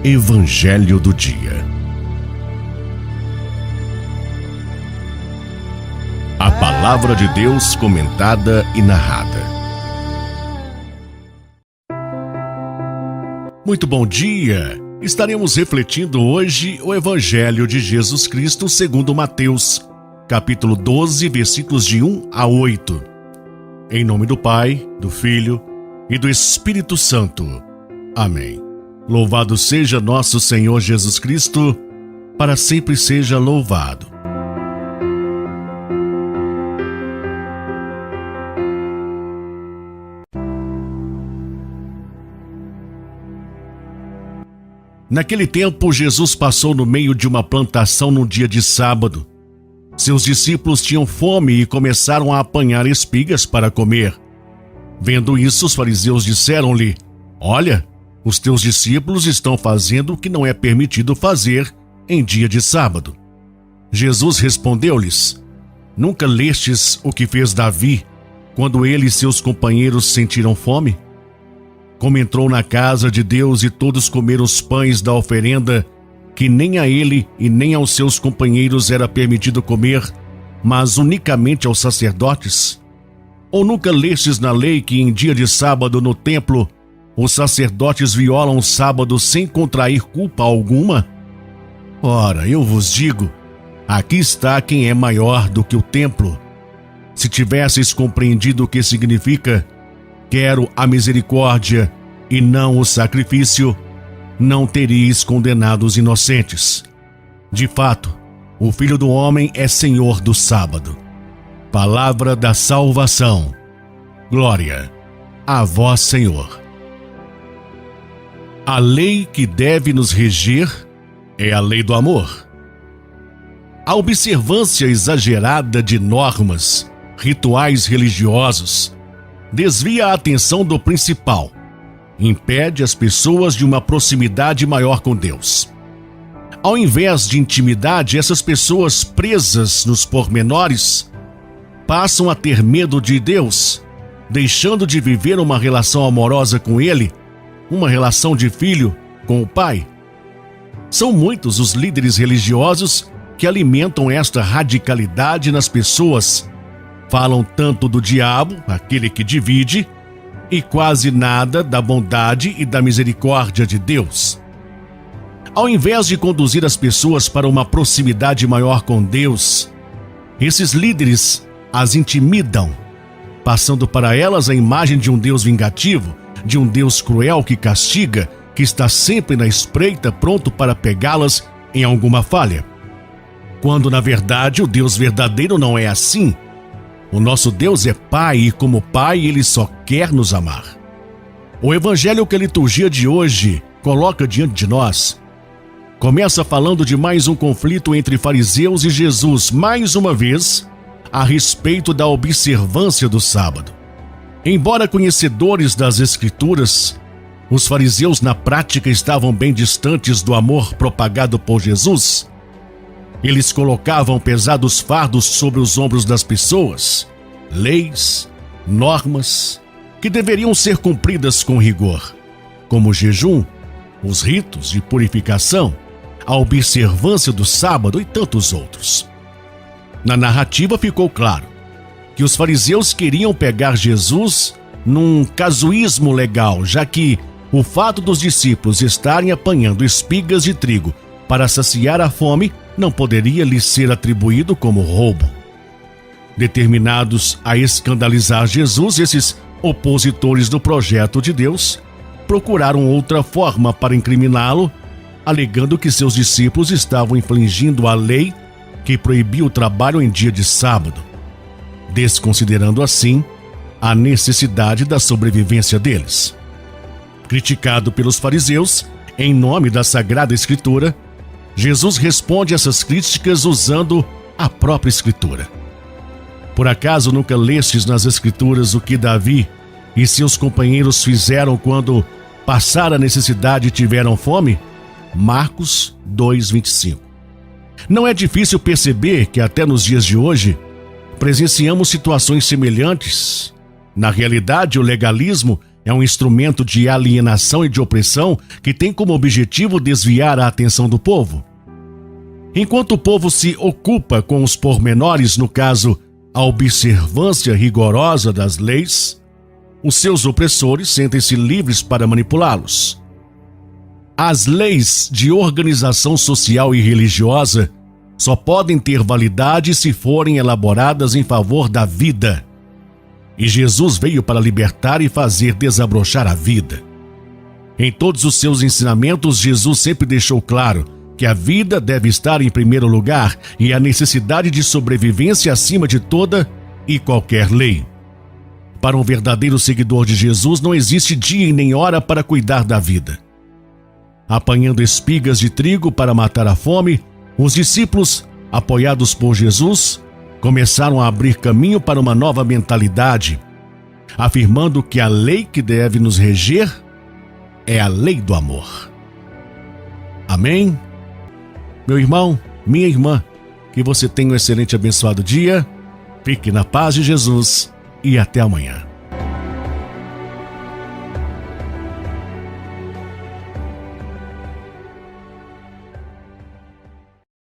Evangelho do Dia. A Palavra de Deus comentada e narrada. Muito bom dia! Estaremos refletindo hoje o Evangelho de Jesus Cristo segundo Mateus, capítulo 12, versículos de 1 a 8. Em nome do Pai, do Filho e do Espírito Santo. Amém. Louvado seja nosso Senhor Jesus Cristo, para sempre seja louvado. Naquele tempo, Jesus passou no meio de uma plantação num dia de sábado. Seus discípulos tinham fome e começaram a apanhar espigas para comer. Vendo isso, os fariseus disseram-lhe: "Olha, os teus discípulos estão fazendo o que não é permitido fazer em dia de sábado." Jesus respondeu-lhes: "Nunca lestes o que fez Davi, quando ele e seus companheiros sentiram fome? Como entrou na casa de Deus e todos comeram os pães da oferenda, que nem a ele e nem aos seus companheiros era permitido comer, mas unicamente aos sacerdotes? Ou nunca lestes na lei que em dia de sábado no templo os sacerdotes violam o sábado sem contrair culpa alguma? Ora, eu vos digo, aqui está quem é maior do que o templo. Se tivesseis compreendido o que significa quero a misericórdia e não o sacrifício, não teríeis condenado os inocentes. De fato, o Filho do Homem é Senhor do sábado." Palavra da salvação. Glória a vós, Senhor. A lei que deve nos reger é a lei do amor. A observância exagerada de normas, rituais religiosos, desvia a atenção do principal, impede as pessoas de uma proximidade maior com Deus. Ao invés de intimidade, essas pessoas presas nos pormenores passam a ter medo de Deus, deixando de viver uma relação amorosa com Ele, uma relação de filho com o Pai. São muitos os líderes religiosos que alimentam esta radicalidade nas pessoas. Falam tanto do diabo, aquele que divide, e quase nada da bondade e da misericórdia de Deus. Ao invés de conduzir as pessoas para uma proximidade maior com Deus, esses líderes as intimidam, passando para elas a imagem de um Deus vingativo, de um Deus cruel que castiga, que está sempre na espreita, pronto para pegá-las em alguma falha. Quando, na verdade, o Deus verdadeiro não é assim. O nosso Deus é Pai e, como Pai, Ele só quer nos amar. O Evangelho que a liturgia de hoje coloca diante de nós começa falando de mais um conflito entre fariseus e Jesus, mais uma vez, a respeito da observância do sábado. Embora conhecedores das Escrituras, os fariseus na prática estavam bem distantes do amor propagado por Jesus. Eles colocavam pesados fardos sobre os ombros das pessoas, leis, normas, que deveriam ser cumpridas com rigor, como o jejum, os ritos de purificação, a observância do sábado e tantos outros. Na narrativa ficou claro que os fariseus queriam pegar Jesus num casuísmo legal, já que o fato dos discípulos estarem apanhando espigas de trigo para saciar a fome não poderia lhes ser atribuído como roubo. Determinados a escandalizar Jesus, esses opositores do projeto de Deus procuraram outra forma para incriminá-lo, alegando que seus discípulos estavam infringindo a lei que proibia o trabalho em dia de sábado, desconsiderando assim a necessidade da sobrevivência deles. Criticado pelos fariseus, em nome da Sagrada Escritura, Jesus responde essas críticas usando a própria Escritura. Por acaso nunca lestes nas Escrituras o que Davi e seus companheiros fizeram quando passaram a necessidade e tiveram fome? Marcos 2:25. Não é difícil perceber que até nos dias de hoje presenciamos situações semelhantes. Na realidade, o legalismo é um instrumento de alienação e de opressão que tem como objetivo desviar a atenção do povo. Enquanto o povo se ocupa com os pormenores, no caso, a observância rigorosa das leis, os seus opressores sentem-se livres para manipulá-los. As leis de organização social e religiosa só podem ter validade se forem elaboradas em favor da vida. E Jesus veio para libertar e fazer desabrochar a vida. Em todos os seus ensinamentos, Jesus sempre deixou claro que a vida deve estar em primeiro lugar e a necessidade de sobrevivência acima de toda e qualquer lei. Para um verdadeiro seguidor de Jesus, não existe dia e nem hora para cuidar da vida. Apanhando espigas de trigo para matar a fome, os discípulos, apoiados por Jesus, começaram a abrir caminho para uma nova mentalidade, afirmando que a lei que deve nos reger é a lei do amor. Amém? Meu irmão, minha irmã, que você tenha um excelente e abençoado dia, fique na paz de Jesus e até amanhã.